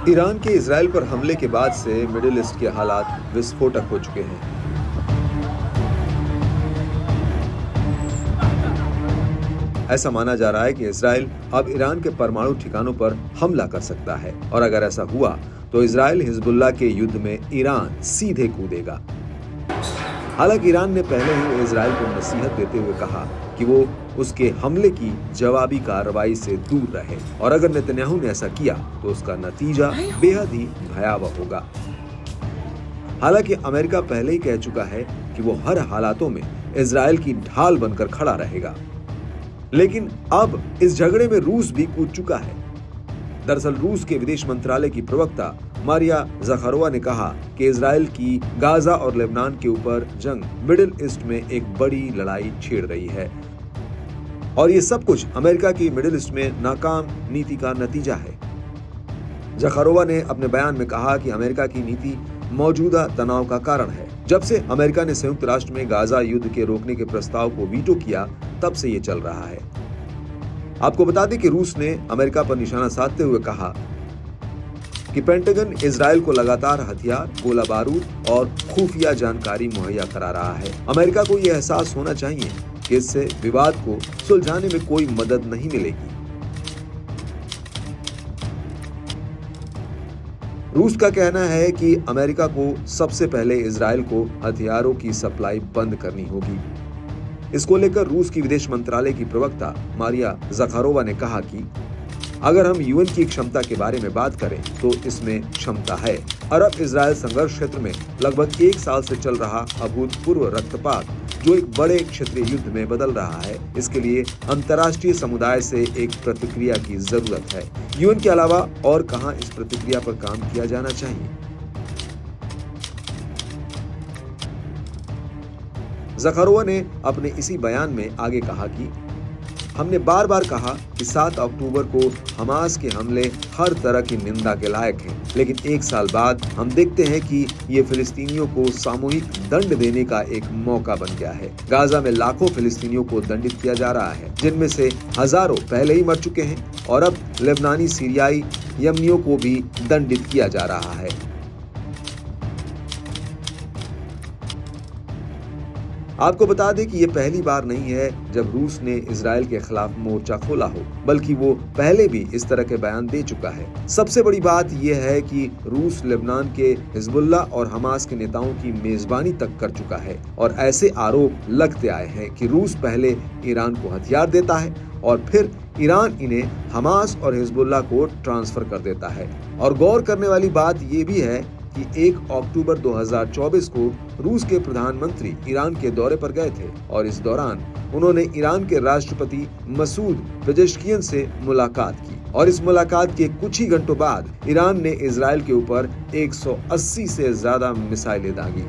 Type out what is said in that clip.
Iran के Israel पर हमले के बाद से मिडिल ईस्ट के हालात विस्फोटक हो चुके हैं। ऐसा माना जा रहा है कि इजराइल अब ईरान के परमाणु ठिकानों पर हमला कर सकता है और अगर ऐसा हुआ तो इजराइल हिजबुल्लाह के युद्ध में ईरान सीधे कूदेगा। हालांकि ईरान ने पहले ही इजराइल को नसीहत देते हुए कहा कि वो उसके हमले की जवाबी कार्रवाई से दूर रहे और अगर नेतन्याहू ने ऐसा किया तो उसका नतीजा बेहद ही भयावह होगा। हालांकि अमेरिका पहले ही कह चुका है कि वो हर हालातों में इजराइल की ढाल बनकर खड़ा रहेगा, लेकिन अब इस झगड़े में रूस भी कूद चुका है। दरअसल रूस के विदेश मंत्रालय की प्रवक्ता मारिया ज़खारोवा ने कहा कि इजराइल की गाजा और लेबनान के ऊपर जंग मिडिल ईस्ट में एक बड़ी लड़ाई छेड़ रही है और ये सब कुछ अमेरिका की मिडिल ईस्ट में नाकाम नीति का नतीजा है। ज़खारोवा ने अपने बयान में कहा कि अमेरिका की नीति मौजूदा तनाव का कारण है। जब से अमेरिका ने संयुक्त राष्ट्र में गाजा युद्ध के रोकने के प्रस्ताव को वीटो किया तब से ये चल रहा है। आपको बता दें कि रूस ने अमेरिका पर निशाना साधते हुए कहा कि पेंटागन इजराइल को लगातार हथियार, गोला बारूद और खुफिया जानकारी मुहैया करा रहा है। अमेरिका को यह एहसास होना चाहिए कि इससे विवाद को सुलझाने में कोई मदद नहीं मिलेगी। रूस का कहना है कि अमेरिका को सबसे पहले इजराइल को हथियारों की सप्लाई बंद करनी होगी। इसको लेकर रूस की विदेश मंत्रालय की प्रवक्ता मारिया ज़खारोवा ने कहा कि अगर हम यूएन की क्षमता के बारे में बात करें तो इसमें क्षमता है। अरब इजराइल संघर्ष क्षेत्र में लगभग 1 साल से चल रहा अभूतपूर्व रक्तपात जो एक बड़े क्षेत्रीय युद्ध में बदल रहा है, इसके लिए अंतर्राष्ट्रीय समुदाय से एक प्रतिक्रिया की जरूरत है। यूएन के अलावा और कहां इस प्रतिक्रिया पर काम किया जाना चाहिए। ज़खारोवा ने अपने इसी बयान में आगे कहा कि हमने बार बार कहा कि 7 अक्टूबर को हमास के हमले हर तरह की निंदा के लायक हैं, लेकिन 1 साल बाद हम देखते हैं कि ये फिलिस्तीनियों को सामूहिक दंड देने का एक मौका बन गया है। गाजा में लाखों फिलिस्तीनियों को दंडित किया जा रहा है, जिनमें से हजारों पहले ही मर चुके हैं और अब लेबनानी, सीरियाई, यमनियों को भी दंडित किया जा रहा है। आपको बता दें कि ये पहली बार नहीं है जब रूस ने इजराइल के खिलाफ मोर्चा खोला हो, बल्कि वो पहले भी इस तरह के बयान दे चुका है। सबसे बड़ी बात यह है कि रूस लेबनान के हिजबुल्लाह और हमास के नेताओं की मेजबानी तक कर चुका है और ऐसे आरोप लगते आए हैं कि रूस पहले ईरान को हथियार देता है और फिर ईरान इन्हें हमास और हिजबुल्लाह को ट्रांसफर कर देता है। और गौर करने वाली बात यह भी है कि 1 अक्टूबर 2024 को रूस के प्रधानमंत्री ईरान के दौरे पर गए थे और इस दौरान उन्होंने ईरान के राष्ट्रपति मसूद पेजेश्कियन से मुलाकात की और इस मुलाकात के कुछ ही घंटों बाद ईरान ने इजराइल के ऊपर 180 से ज्यादा मिसाइलें दागी।